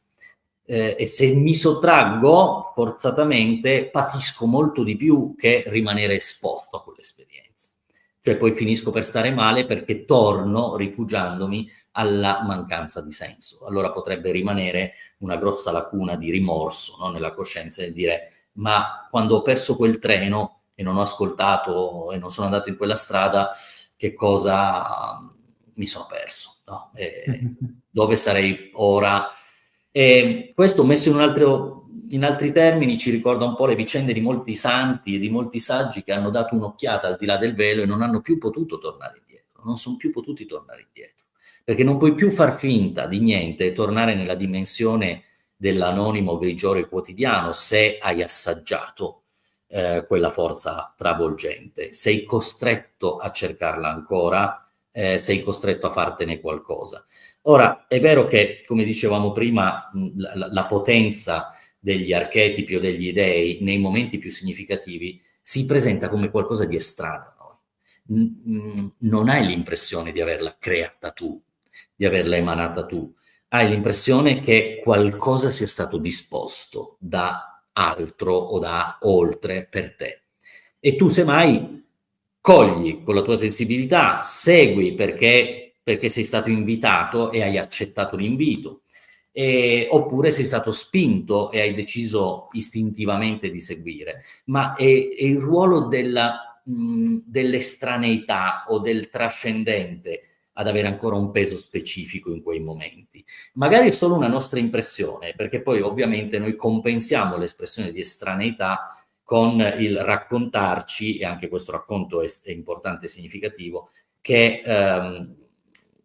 E se mi sottraggo, forzatamente patisco molto di più che rimanere esposto a quell'esperienza. Cioè poi finisco per stare male perché torno rifugiandomi alla mancanza di senso. Allora potrebbe rimanere una grossa lacuna di rimorso, no? Nella coscienza, e dire: ma quando ho perso quel treno e non ho ascoltato e non sono andato in quella strada, che cosa mi sono perso? No? Dove sarei ora? E questo, messo in altri termini, ci ricorda un po' le vicende di molti santi e di molti saggi che hanno dato un'occhiata al di là del velo e non hanno più potuto tornare indietro, non sono più potuti tornare indietro, perché non puoi più far finta di niente e tornare nella dimensione dell'anonimo grigiore quotidiano se hai assaggiato quella forza travolgente. Sei costretto a cercarla ancora, sei costretto a fartene qualcosa. Ora, è vero che, come dicevamo prima, la potenza degli archetipi o degli dei nei momenti più significativi si presenta come qualcosa di estraneo a noi. Non hai l'impressione di averla creata tu, di averla emanata tu. Hai l'impressione che qualcosa sia stato disposto da altro o da oltre per te. E tu, semmai, cogli con la tua sensibilità, segui perché sei stato invitato e hai accettato l'invito, oppure sei stato spinto e hai deciso istintivamente di seguire. Ma è il ruolo dell'estraneità o del trascendente ad avere ancora un peso specifico in quei momenti. Magari è solo una nostra impressione, perché poi ovviamente noi compensiamo l'espressione di estraneità con il raccontarci, e anche questo racconto è importante e significativo, che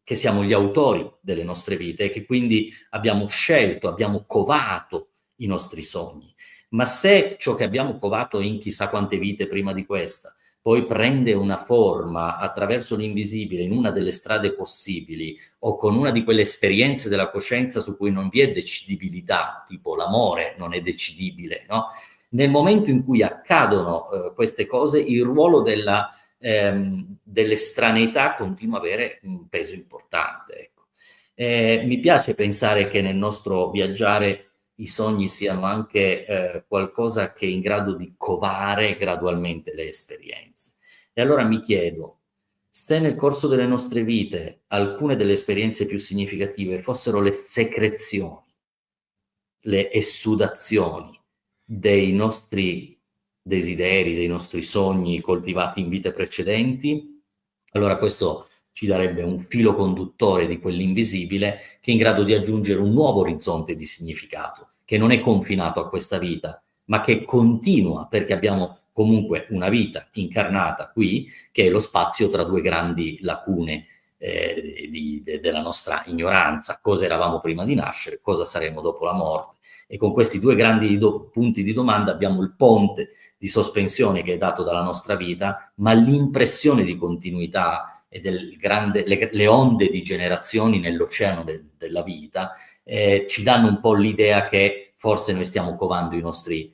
siamo gli autori delle nostre vite e che quindi abbiamo scelto, abbiamo covato i nostri sogni. Ma se ciò che abbiamo covato in chissà quante vite prima di questa poi prende una forma attraverso l'invisibile in una delle strade possibili o con una di quelle esperienze della coscienza su cui non vi è decidibilità, tipo l'amore non è decidibile, no? Nel momento in cui accadono queste cose, il ruolo dell'estraneità continua a avere un peso importante. Ecco. Mi piace pensare che nel nostro viaggiare i sogni siano anche qualcosa che è in grado di covare gradualmente le esperienze. E allora mi chiedo, se nel corso delle nostre vite alcune delle esperienze più significative fossero le secrezioni, le essudazioni dei nostri desideri, dei nostri sogni coltivati in vite precedenti, allora questo ci darebbe un filo conduttore di quell'invisibile che è in grado di aggiungere un nuovo orizzonte di significato, che non è confinato a questa vita, ma che continua, perché abbiamo comunque una vita incarnata qui, che è lo spazio tra due grandi lacune della nostra ignoranza, cosa eravamo prima di nascere, cosa saremo dopo la morte. E con questi due grandi punti di domanda abbiamo il ponte di sospensione che è dato dalla nostra vita, ma l'impressione di continuità e le onde di generazioni nell'oceano della vita ci danno un po' l'idea che forse noi stiamo covando i nostri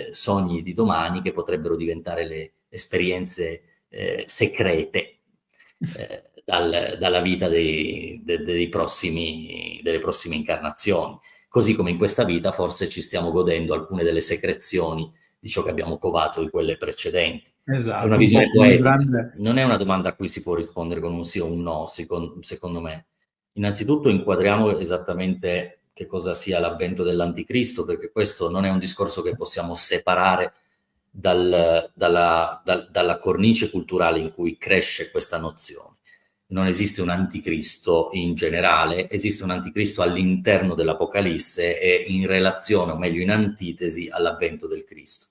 sogni di domani, che potrebbero diventare le esperienze segrete dalla vita delle prossime incarnazioni. Così come in questa vita forse ci stiamo godendo alcune delle secrezioni di ciò che abbiamo covato in quelle precedenti. Esatto, È una un visione po' come poetica, grande... non è una domanda a cui si può rispondere con un sì o un no, secondo me. Innanzitutto inquadriamo esattamente che cosa sia l'avvento dell'anticristo, perché questo non è un discorso che possiamo separare dalla cornice culturale in cui cresce questa nozione. Non esiste un anticristo in generale, esiste un anticristo all'interno dell'Apocalisse e in relazione, o meglio in antitesi, all'avvento del Cristo.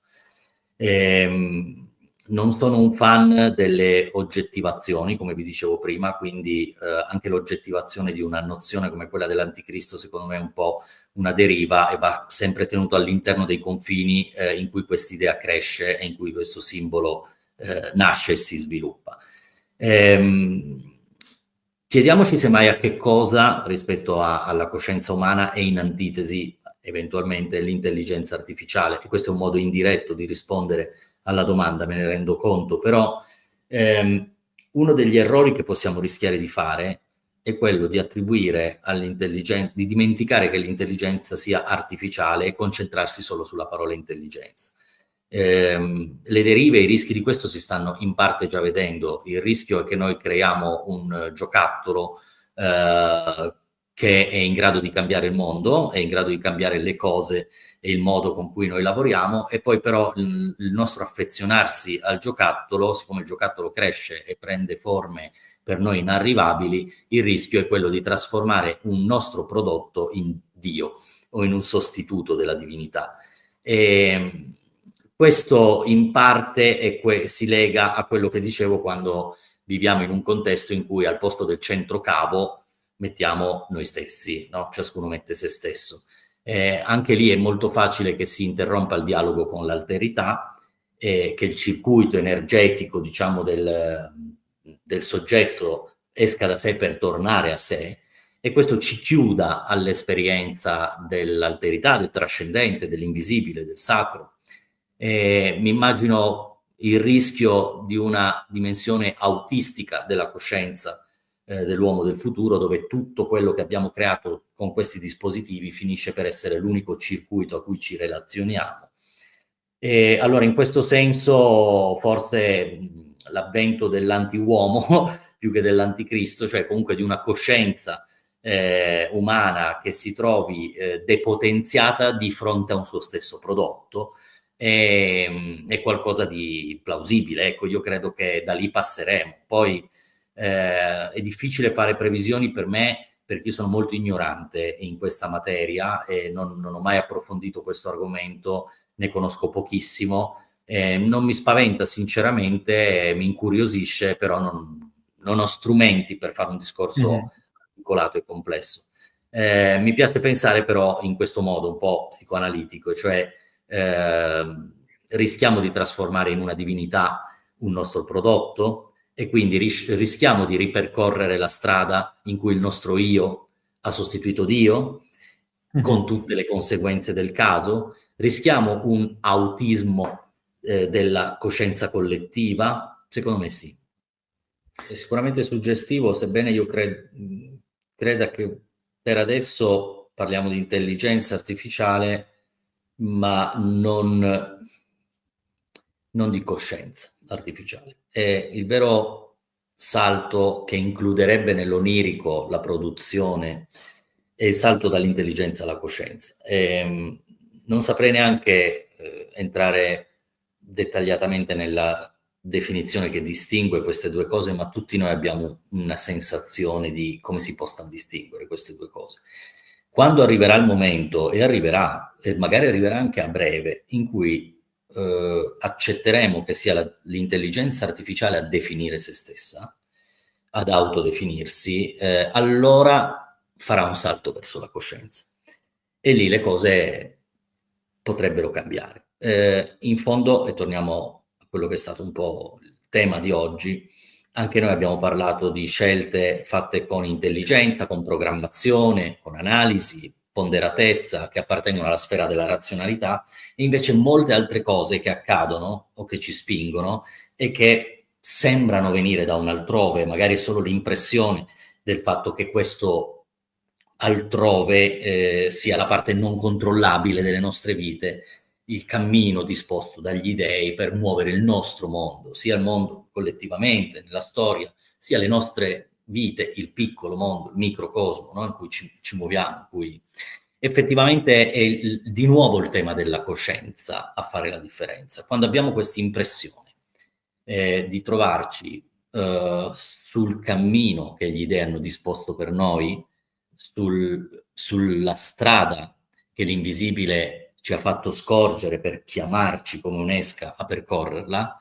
Non sono un fan delle oggettivazioni, come vi dicevo prima, quindi anche l'oggettivazione di una nozione come quella dell'anticristo secondo me è un po' una deriva e va sempre tenuto all'interno dei confini in cui quest'idea cresce e in cui questo simbolo nasce e si sviluppa. Chiediamoci semmai a che cosa rispetto alla coscienza umana è in antitesi eventualmente l'intelligenza artificiale, e questo è un modo indiretto di rispondere alla domanda, me ne rendo conto, però uno degli errori che possiamo rischiare di fare è quello di attribuire all'intelligenza, di dimenticare che l'intelligenza sia artificiale e concentrarsi solo sulla parola intelligenza. Le derive, i rischi di questo si stanno in parte già vedendo. Il rischio è che noi creiamo un giocattolo che è in grado di cambiare il mondo, è in grado di cambiare le cose e il modo con cui noi lavoriamo, e poi però il nostro affezionarsi al giocattolo, siccome il giocattolo cresce e prende forme per noi inarrivabili, il rischio è quello di trasformare un nostro prodotto in Dio o in un sostituto della divinità. Questo in parte si lega a quello che dicevo quando viviamo in un contesto in cui al posto del centrocavo mettiamo noi stessi, no? Ciascuno mette se stesso. Anche lì è molto facile che si interrompa il dialogo con l'alterità, che il circuito energetico, diciamo, del soggetto esca da sé per tornare a sé, e questo ci chiuda all'esperienza dell'alterità, del trascendente, dell'invisibile, del sacro. Mi immagino il rischio di una dimensione autistica della coscienza dell'uomo del futuro, dove tutto quello che abbiamo creato con questi dispositivi finisce per essere l'unico circuito a cui ci relazioniamo. E allora in questo senso forse l'avvento dell'anti-uomo più che dell'anticristo, cioè comunque di una coscienza umana che si trovi depotenziata di fronte a un suo stesso prodotto, è qualcosa di plausibile. Ecco, io credo che da lì passeremo. Poi è difficile fare previsioni per me, perché io sono molto ignorante in questa materia e non ho mai approfondito questo argomento, ne conosco pochissimo. Non mi spaventa sinceramente, mi incuriosisce, però non ho strumenti per fare un discorso articolato e complesso. Mi piace pensare però in questo modo un po' psicoanalitico, cioè rischiamo di trasformare in una divinità un nostro prodotto e quindi rischiamo di ripercorrere la strada in cui il nostro io ha sostituito Dio, con tutte le conseguenze del caso. Rischiamo un autismo della coscienza collettiva? Secondo me sì. È sicuramente suggestivo, sebbene io creda che per adesso parliamo di intelligenza artificiale, ma non di coscienza artificiale. È il vero salto che includerebbe nell'onirico la produzione è il salto dall'intelligenza alla coscienza. Non saprei neanche entrare dettagliatamente nella definizione che distingue queste due cose, ma tutti noi abbiamo una sensazione di come si possano distinguere queste due cose. Quando arriverà il momento, e arriverà, e magari arriverà anche a breve, in cui accetteremo che sia l'intelligenza artificiale a definire se stessa, ad autodefinirsi, allora farà un salto verso la coscienza. E lì le cose potrebbero cambiare. In fondo, e torniamo a quello che è stato un po' il tema di oggi, anche noi abbiamo parlato di scelte fatte con intelligenza, con programmazione, con analisi, ponderatezza, che appartengono alla sfera della razionalità, e invece molte altre cose che accadono o che ci spingono e che sembrano venire da un altrove, magari è solo l'impressione del fatto che questo altrove sia la parte non controllabile delle nostre vite, il cammino disposto dagli dei per muovere il nostro mondo, sia il mondo collettivamente, nella storia, sia le nostre vite, il piccolo mondo, il microcosmo, no? In cui ci muoviamo, in cui effettivamente è di nuovo il tema della coscienza a fare la differenza. Quando abbiamo questa impressione di trovarci sul cammino che gli dei hanno disposto per noi, sulla strada che l'invisibile ci ha fatto scorgere per chiamarci come un'esca a percorrerla,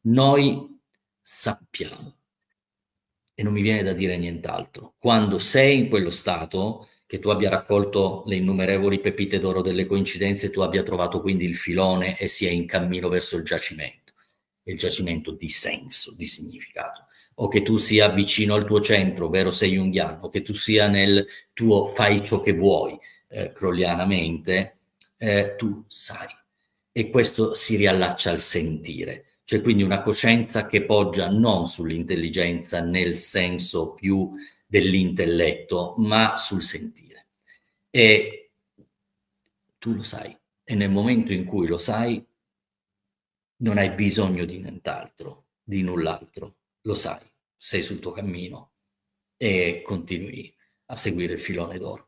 noi sappiamo, e non mi viene da dire nient'altro, quando sei in quello stato, che tu abbia raccolto le innumerevoli pepite d'oro delle coincidenze, tu abbia trovato quindi il filone e sia in cammino verso il giacimento di senso, di significato, o che tu sia vicino al tuo centro, ovvero sei junghiano, o che tu sia nel tuo fai ciò che vuoi, crowllianamente, tu sai. E questo si riallaccia al sentire. C'è quindi una coscienza che poggia non sull'intelligenza nel senso più dell'intelletto, ma sul sentire. E tu lo sai. E nel momento in cui lo sai, non hai bisogno di nient'altro, di null'altro. Lo sai, sei sul tuo cammino e continui a seguire il filone d'oro.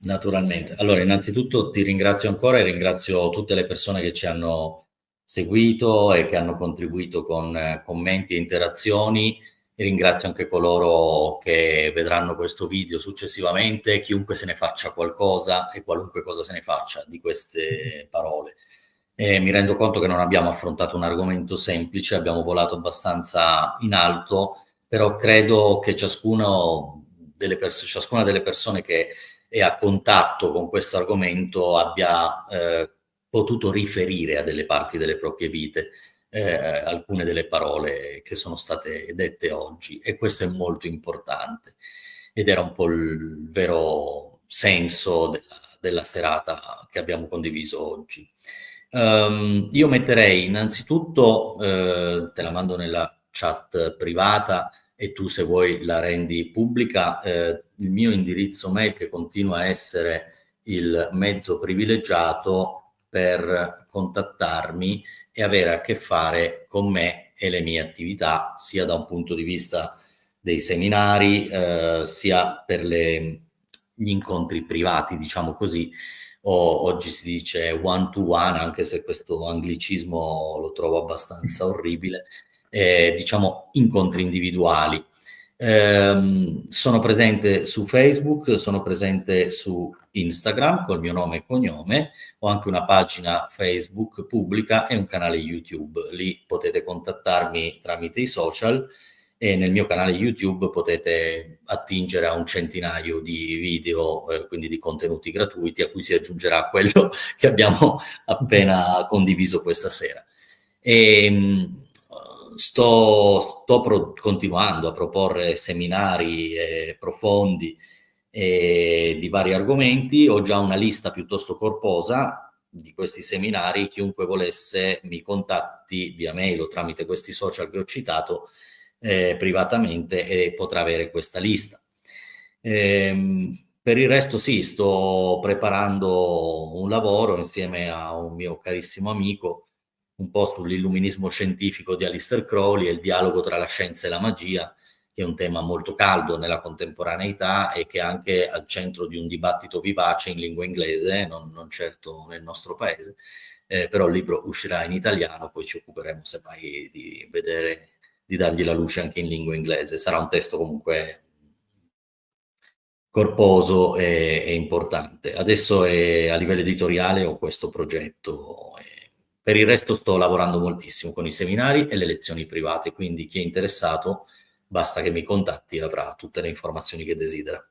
Naturalmente. Allora, innanzitutto ti ringrazio ancora e ringrazio tutte le persone che ci hanno seguito e che hanno contribuito con commenti e interazioni, e ringrazio anche coloro che vedranno questo video successivamente, chiunque se ne faccia qualcosa e qualunque cosa se ne faccia di queste parole. Mi rendo conto che non abbiamo affrontato un argomento semplice, abbiamo volato abbastanza in alto, però credo che ciascuna delle persone che è a contatto con questo argomento abbia potuto riferire a delle parti delle proprie vite alcune delle parole che sono state dette oggi, e questo è molto importante ed era un po' il vero senso della serata che abbiamo condiviso oggi. Io metterei innanzitutto, te la mando nella chat privata e tu se vuoi la rendi pubblica, il mio indirizzo mail, che continua a essere il mezzo privilegiato per contattarmi e avere a che fare con me e le mie attività, sia da un punto di vista dei seminari, sia per gli incontri privati, diciamo così, o oggi si dice one to one, anche se questo anglicismo lo trovo abbastanza orribile, diciamo incontri individuali. Sono presente su Facebook, sono presente su Instagram col mio nome e cognome, ho anche una pagina Facebook pubblica e un canale YouTube. Lì potete contattarmi tramite i social e nel mio canale YouTube potete attingere a un centinaio di video, quindi di contenuti gratuiti, a cui si aggiungerà quello che abbiamo appena condiviso questa sera. Sto continuando a proporre seminari profondi di vari argomenti. Ho già una lista piuttosto corposa di questi seminari. Chiunque volesse mi contatti via mail o tramite questi social che ho citato privatamente e potrà avere questa lista. Per il resto sì, sto preparando un lavoro insieme a un mio carissimo amico un po' sull'illuminismo scientifico di Aleister Crowley e il dialogo tra la scienza e la magia, che è un tema molto caldo nella contemporaneità e che è anche al centro di un dibattito vivace in lingua inglese, non certo nel nostro paese, però il libro uscirà in italiano, poi ci occuperemo semmai di vedere, di dargli la luce anche in lingua inglese. Sarà un testo comunque corposo e importante. Adesso a livello editoriale ho questo progetto. Per il resto sto lavorando moltissimo con i seminari e le lezioni private, quindi chi è interessato basta che mi contatti e avrà tutte le informazioni che desidera.